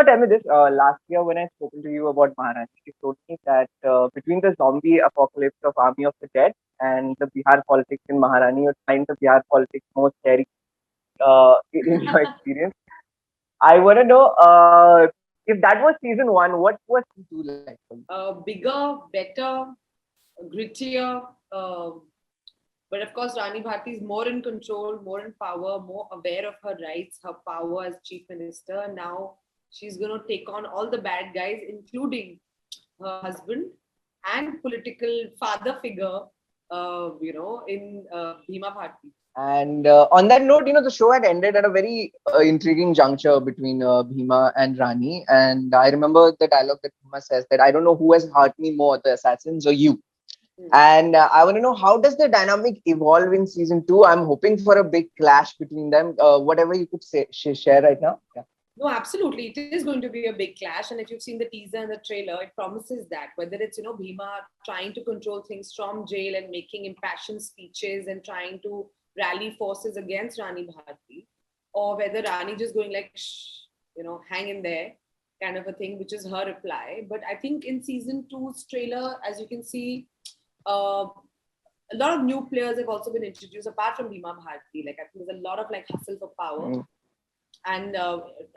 Huma, tell me this. Last year, when I spoken to you about Maharani, you told me that between the zombie apocalypse of Army of the Dead and the Bihar politics in Maharani, you find the Bihar politics more scary in your experience. I want to know if that was season one, what was season two like for you? Bigger, better, grittier. But of course, Rani Bharti is more in control, more in power, more aware of her rights, her power as chief minister. Now she's going to take on all the bad guys, including her husband and political father figure, in Bhima Bharti. And on that note, the show had ended at a very intriguing juncture between Bhima and Rani. And I remember the dialogue that Bhima says that I don't know who has hurt me more, the assassins or you. And I want to know, how does the dynamic evolve in season two? I'm hoping for a big clash between them. Whatever you could say, share right now. Yeah. No, absolutely. It is going to be a big clash. And if you've seen the teaser and the trailer, it promises that. Whether it's, Bhima trying to control things from jail and making impassioned speeches and trying to rally forces against Rani Bharti, or whether Rani just going like, shh, hang in there kind of a thing, which is her reply. But I think in season two's trailer, as you can see, a lot of new players have also been introduced apart from Bhima Bharti. Like, I think there's a lot of like hustle for power. And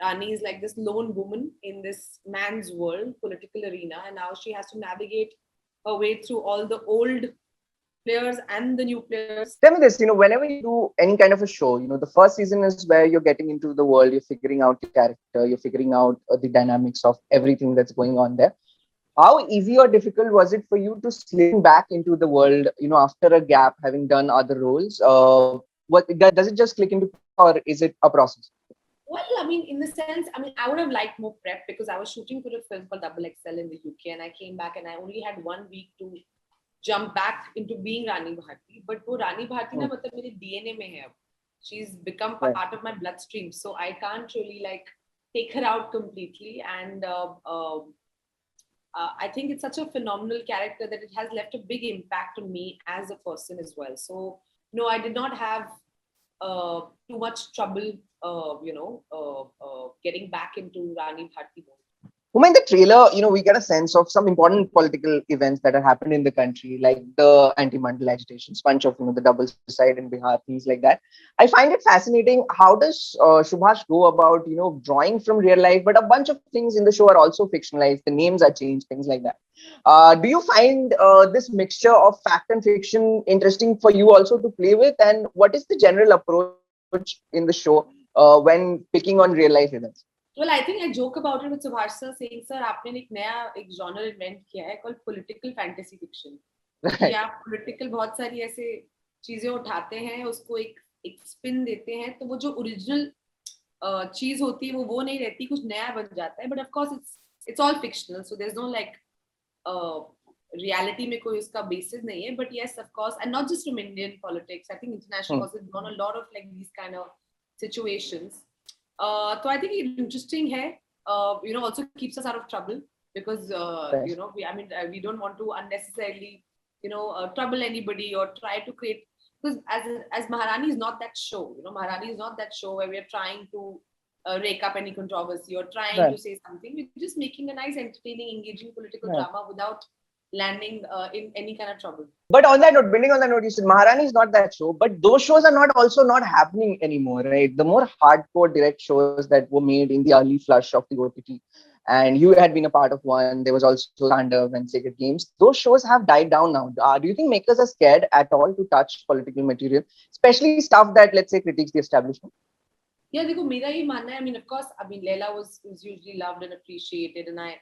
Rani is like this lone woman in this man's world, political arena, and now she has to navigate her way through all the old players and the new players. Tell me this, whenever you do any kind of a show, the first season is where you're getting into the world, you're figuring out your character, you're figuring out the dynamics of everything that's going on there. How easy or difficult was it for you to slip back into the world, after a gap, having done other roles? What does it just click into, or is it a process? Well, I mean, in the sense, I would have liked more prep because I was shooting for a film called Double XL in the UK, and I came back and I only had 1 week to jump back into being Rani Bharti. But wo Rani Bharti na matlab mere DNA mein hai. She's become part of my bloodstream, so I can't really like take her out completely. And I think it's such a phenomenal character that it has left a big impact on me as a person as well. So no, I did not have too much trouble, getting back into Rani Bharti mode. In the trailer, we get a sense of some important political events that have happened in the country, like the anti-mandal agitations, bunch of, the double suicide in Bihar, things like that. I find it fascinating. How does Subhash go about, drawing from real life, but a bunch of things in the show are also fictionalized. The names are changed, things like that. Do you find this mixture of fact and fiction interesting for you also to play with? And what is the general approach in the show when picking on real life events? Well, I think I joke about it with Subhash sir saying, sir, आपने एक नया एक genre invent किया है called political fantasy fiction. कि आप political बहुत सारी ऐसे चीजें उठाते हैं, उसको एक spin देते हैं, तो वो जो original चीज होती है वो नहीं रहती, कुछ नया बन जाता है. But of course it's all fictional, so there's no like reality में कोई उसका basis नहीं है. But yes, of course, and not just from Indian politics. I think international also has drawn a lot of like these kind of situations. So I think it's interesting hai, also keeps us out of trouble because, we don't want to unnecessarily, trouble anybody or try to create, because as Maharani is not that show, Maharani is not that show where we're trying to rake up any controversy or trying to say something. We're just making a nice, entertaining, engaging political drama without landing in any kind of trouble. But on that note, building on that note, you said Maharani is not that show, but those shows are not happening anymore, right? The more hardcore direct shows that were made in the early flush of the OTT, and you had been a part of one. There was also Tandav and Sacred Games. Those shows have died down now. Do you think makers are scared at all to touch political material, especially stuff that, let's say, critiques the establishment? Yeah, देखो मेरा ये मानना है. Of course, Leila was usually loved and appreciated, and I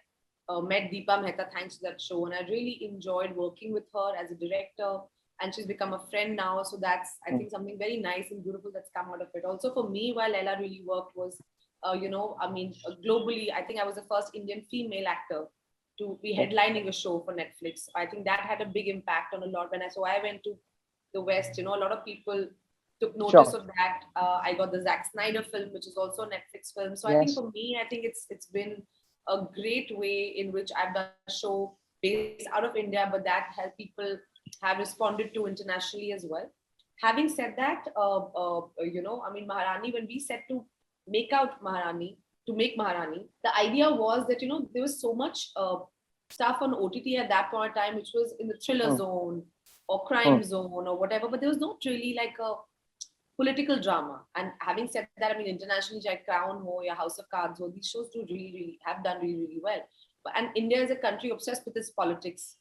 met Deepa Mehta thanks to that show, and I really enjoyed working with her as a director, and she's become a friend now. So that's, I think, something very nice and beautiful that's come out of it. Also for me, while Leila really worked was, globally, I think I was the first Indian female actor to be headlining a show for Netflix. I think that had a big impact on a lot. So I went to the West, a lot of people took notice of that. I got the Zack Snyder film, which is also a Netflix film. So I think for me, I think it's been a great way in which I've done a show based out of India, but that helped people have responded to internationally as well. Having said that, Maharani, when we set to make out Maharani, to make Maharani, the idea was that, there was so much stuff on OTT at that point in time, which was in the thriller zone or crime zone or whatever, but there was not really like a political drama. And having said that, I mean, internationally, like Crown Ho, ya House of Cards, ho, these shows do really have done really well. And India is a country obsessed with its politics.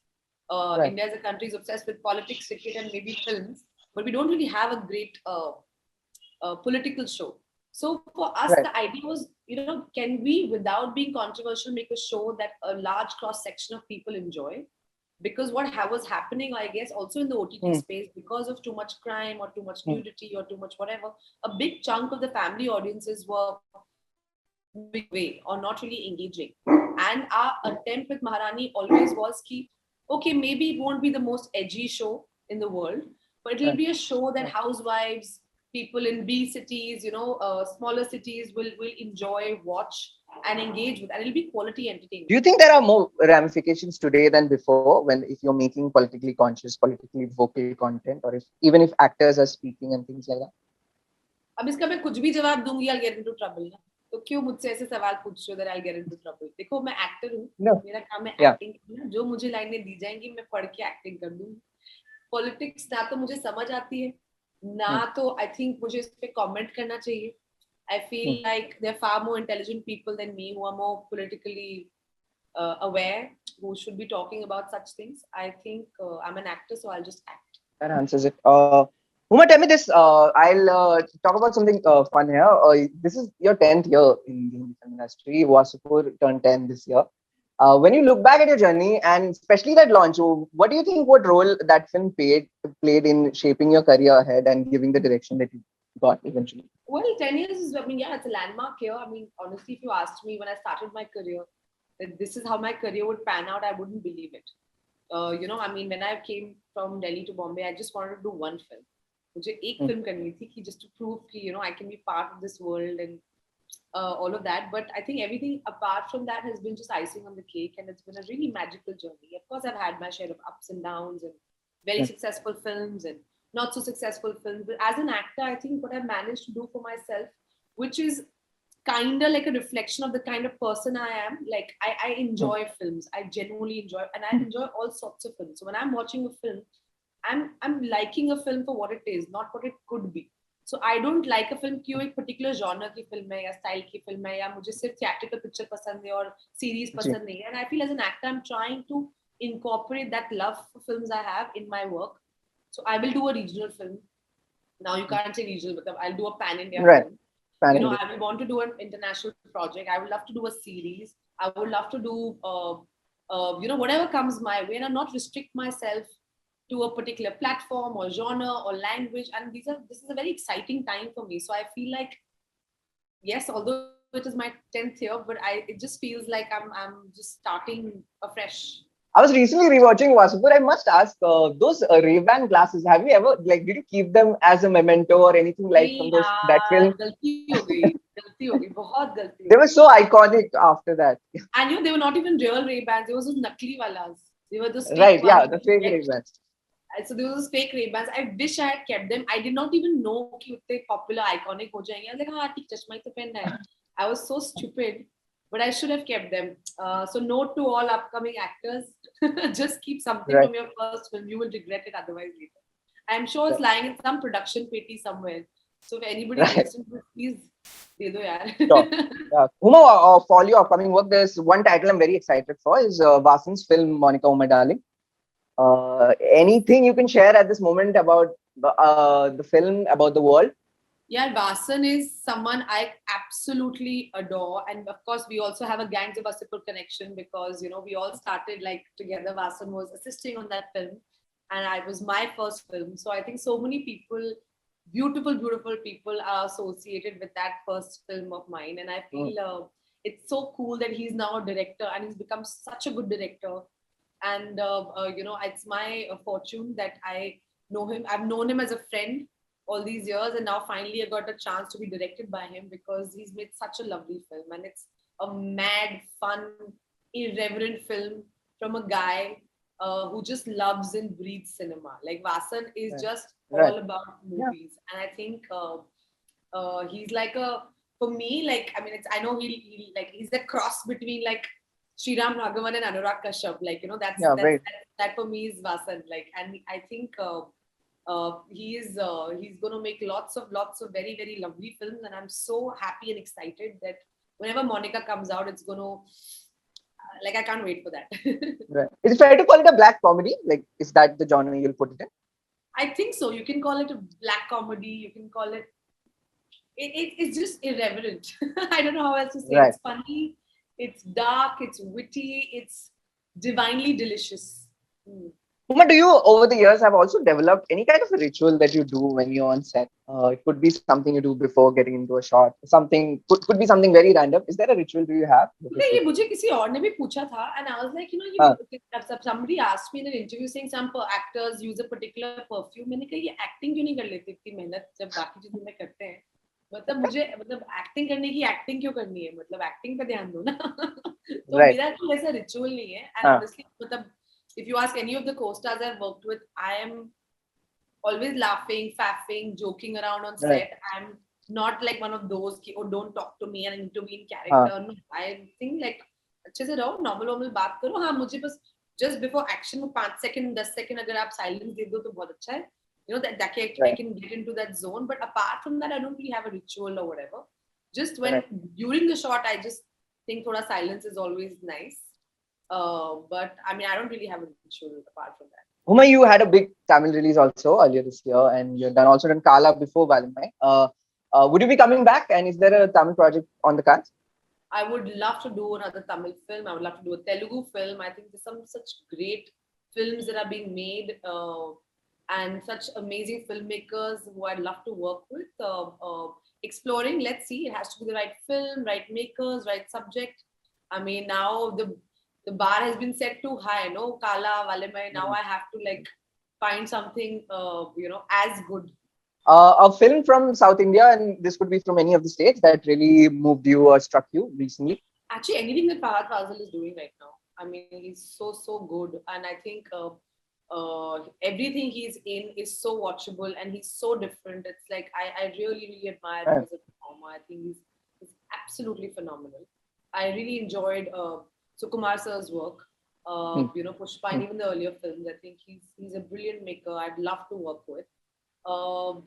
India is a country is obsessed with politics, cricket, and maybe films, but we don't really have a great political show. So for us, the idea was, can we, without being controversial, make a show that a large cross section of people enjoy? Because what was happening, I guess, also in the OTT space, because of too much crime or too much nudity or too much whatever, a big chunk of the family audiences were moving away or not really engaging. And our attempt with Maharani always was keep, okay, maybe it won't be the most edgy show in the world, but it'll be a show that housewives, people in B cities, smaller cities will enjoy, watch, and engage with, and it'll be quality entertainment. Do you think there are more ramifications today than before if you're making politically conscious, politically vocal content, or even if actors are speaking and things like that? अब इसका मैं कुछ भी जवाब दूंगी, I'll get into trouble ना. तो क्यों मुझसे ऐसे सवाल पूछ रहे हो that I'll get into trouble? देखो, मैं एक्टर हूँ, मेरा काम है एक्टिंग करना. जो मुझे लाइनें दी जाएंगी मैं पढ़ के एक्टिंग कर दूंगी. पॉलिटिक्स ना तो मुझे समझ आती है, ना तो आई थिंक मुझे इस पे कमेंट करना चाहिए. I feel like there are far more intelligent people than me who are more politically aware, who should be talking about such things. I think I'm an actor, so I'll just act. That answers it. Huma, tell me this. I'll talk about something fun here. This is your 10th year in the Hindi film industry. Wasupur turned 10 this year. When you look back at your journey, and especially that launch, what do you think what role that film played in shaping your career ahead and giving the direction that you got eventually? Well, 10 years is, it's a landmark here. I mean, honestly, if you asked me when I started my career, that this is how my career would pan out, I wouldn't believe it. When I came from Delhi to Bombay, I just wanted to do one film. मुझे एक film करनी थी कि just to prove कि, I can be part of this world and all of that. But I think everything apart from that has been just icing on the cake, and it's been a really magical journey. Of course, I've had my share of ups and downs and very successful films and not so successful films. But as an actor, I think what I've managed to do for myself, which is kind of like a reflection of the kind of person I am. Like I enjoy films. I genuinely enjoy, and I enjoy all sorts of films. So when I'm watching a film, I'm liking a film for what it is, not what it could be. So I don't like a film कि वो एक particular genre की film है या style की film है या मुझे सिर्फ theatrical picture पसंद है और series पसंद नहीं है. And I feel as an actor, I'm trying to incorporate that love for films I have in my work. So I will do a regional film. Now you can't say regional, but I'll do a pan-India film. I will want to do an international project. I would love to do a series. I would love to do, whatever comes my way, and I'll not restrict myself to a particular platform or genre or language. And this is a very exciting time for me. So I feel like, yes, although it is my 10th year, but it just feels like I'm just starting afresh. I was recently rewatching Wasupur. I must ask, those Ray-Ban glasses, have you ever, did you keep them as a memento or anything from that film? Galti ho gayi, bahut galti. They were so iconic after that. And they were not even real Ray-Bans. They were those nakli walas. They were those fake ones. Yeah, the fake Ray-Bans. So there was those fake Ray-Bans. I wish I had kept them. I did not even know कि उतने popular, iconic हो जाएंगे. I was like, हाँ ठीक, चश्मा ही तो पहनना है. I was so stupid, but I should have kept them. So note to all upcoming actors: just keep something from your first film. You will regret it otherwise later. I'm sure it's lying in some production petty somewhere. So if anybody listens to it, please दे दो यार. Huma, for your upcoming work, there's one title I'm very excited for is Vasan's film Monica, Oh My Darling. Anything you can share at this moment about the film, about the world? Yeah, Vasan is someone I absolutely adore. And of course, we also have a Gangs of Wasseypur connection because, we all started together. Vasan was assisting on that film and it was my first film. So I think so many people, beautiful, beautiful people are associated with that first film of mine. And I feel it's so cool that he's now a director and he's become such a good director. And, it's my fortune that I know him. I've known him as a friend all these years. And now finally I got a chance to be directed by him because he's made such a lovely film. And it's a mad, fun, irreverent film from a guy who just loves and breathes cinema. Like Vasan is just all about movies. And I think he's like for me, like, I mean, it's, I know he like, he's a cross between like Sriram Raghavan and Anurag Kashyap. Like, you know, Yeah, right. that for me is Vasan. Like, and I think he's going to make lots of very, very lovely films. And I'm so happy and excited that whenever Monica comes out, it's going to, like, I can't wait for that. Right. Is it fair to call it a black comedy? Like, is that the genre you'll put it in? I think so. You can call it a black comedy. You can call it, it's just irreverent. I don't know how else to say it. Right. It's funny, it's dark, it's witty, it's divinely delicious. Mm. Huma, do you over the years have also developed any kind of a ritual that you do when you're on set? It could be something you do before getting into a shot. Something could be something very random. Is there a ritual do you have? Okay, ये मुझे किसी और ने भी पूछा था, and I was like, you know, somebody asked me in an interview saying some actors use a particular perfume. मैंने कहा ये acting क्यों नहीं कर लेते इतनी मेहनत जब बाकी चीजें में करते हैं. मतलब मुझे मतलब एक्टिंग करने की एक्टिंग क्यों करनी है, मतलब एक्टिंग पे ध्यान दो ना. तो मेरा कोई ऐसा रिचुअल नहीं है. And honestly, मतलब if you ask any of the co-stars I've worked with, I am always laughing, faffing, joking around on set. I'm not like one of those ki, oh, don't talk to me and I need to be in character. No, I think like अच्छे से रहो, normal बात करो. हाँ, मुझे बस just before action में 5 second 10 second अगर आप silence दे दो तो बहुत अच्छा है. You know, that I can get into that zone. But apart from that, I don't really have a ritual or whatever. Just when during the shot, I just think thoda silence is always nice. But I mean, I don't really have a ritual apart from that. Huma, you had a big Tamil release also earlier this year, and you've also done Kala before Valentine. Would you be coming back? And is there a Tamil project on the cards? I would love to do another Tamil film. I would love to do a Telugu film. I think there's some such great films that are being made. And such amazing filmmakers who I'd love to work with. Exploring, let's see, it has to be the right film, right makers, right subject. I mean, now the bar has been set too high, no? Kala, Valemai, now I have to like find something, you know, as good. A film from South India, and this could be from any of the states that really moved you or struck you recently? Actually, anything that Fahad Fazil is doing right now. I mean, he's so good. And I think everything he's in is so watchable and he's so different. It's like I really admire him as a performer. I think he's absolutely phenomenal. I really enjoyed Sukumar sir's work. You know, Pushpa and even the earlier films. I think he's a brilliant maker. I'd love to work with.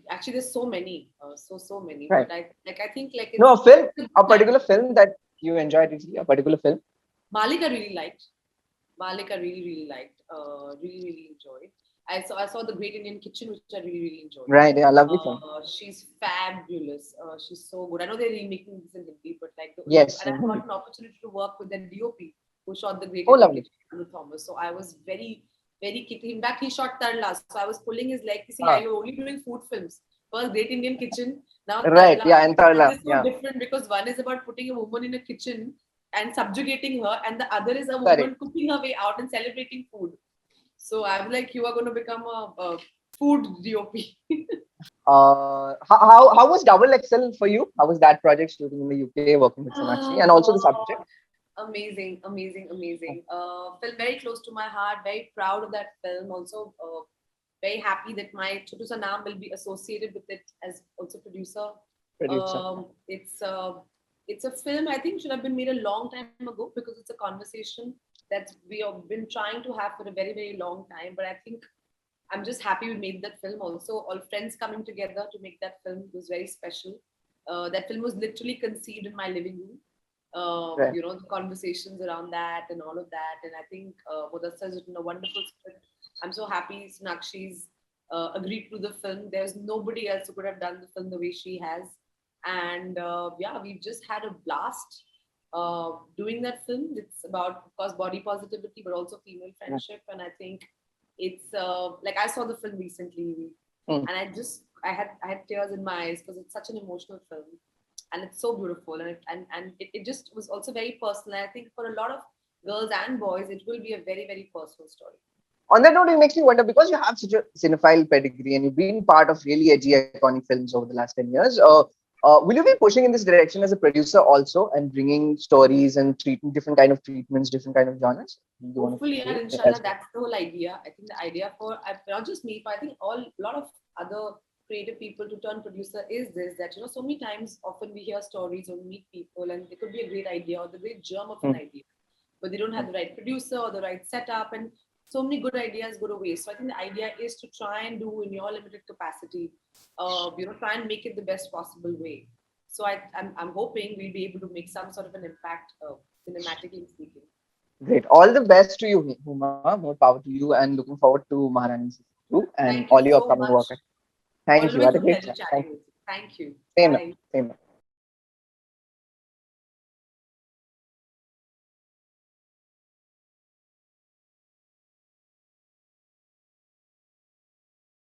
Actually, there's so many, so many. Right. But I think like no, a film, a particular film that you enjoyed recently, a particular film. Malik I really liked. Malik I really liked. Really enjoyed. I saw The Great Indian Kitchen, which I really enjoyed. Right, yeah, lovely film. She's fabulous. She's so good. I know they're remaking this in Hindi, but like yes, and I got an opportunity to work with the DOP who shot The Great Indian Kitchen, Thomas. So I was very kicked. In fact, he shot Tarla, so I was pulling his leg. See, you're only doing food films. First, Great Indian Kitchen. Now, right, Tarla. yeah, and Tarla. This is so different because one is about putting a woman in a kitchen and subjugating her, and the other is a woman cooking her way out and celebrating food. So I was like, you are going to become a food DOP. How was Double XL for you? How was that project shooting in the UK, working with Sonakshi, and also the subject? Amazing. Felt very close to my heart. Very proud of that film. Also, very happy that my Chotu Sa Naam will be associated with it as also producer. It's a film I think should have been made a long time ago because it's a conversation that we have been trying to have for a very, very long time. But I think I'm just happy we made that film also. All friends coming together to make that film was very special. That film was literally conceived in my living room. You know, the conversations around that and all of that. And I think Modasta has written a wonderful script. I'm so happy Sonakshi's agreed to the film. There's nobody else who could have done the film the way she has. And yeah, we've just had a blast doing that film. It's about, of course, body positivity, but also female friendship. And I think it's like I saw the film recently, and I had tears in my eyes because it's such an emotional film, and it's so beautiful, and it just was also very personal. And I think for a lot of girls and boys, it will be a very, very personal story. On that note, it makes me wonder, because you have such a cinephile pedigree and you've been part of really edgy, iconic films over the last 10 years. Will you be pushing in this direction as a producer also and bringing stories and different kind of treatments, different kind of genres? Hopefully, and inshallah, that's the whole idea. I think the idea for not just me, but I think a lot of other creative people to turn producer is this, that so many times often we hear stories or meet people and it could be a great idea or the great germ of an idea, but they don't have the right producer or the right setup, and so many good ideas go to waste. So I think the idea is to try and do in your limited capacity, try and make it the best possible way. So I'm hoping we'll be able to make some sort of an impact, cinematically speaking. Great. All the best to you, Huma. More power to you, and looking forward to Maharani season 2 and Thank all you your so upcoming much. work. Thank you. Always Had a a great pleasure chat. Thank chatting you. with you. Thank you. Same, Bye. same.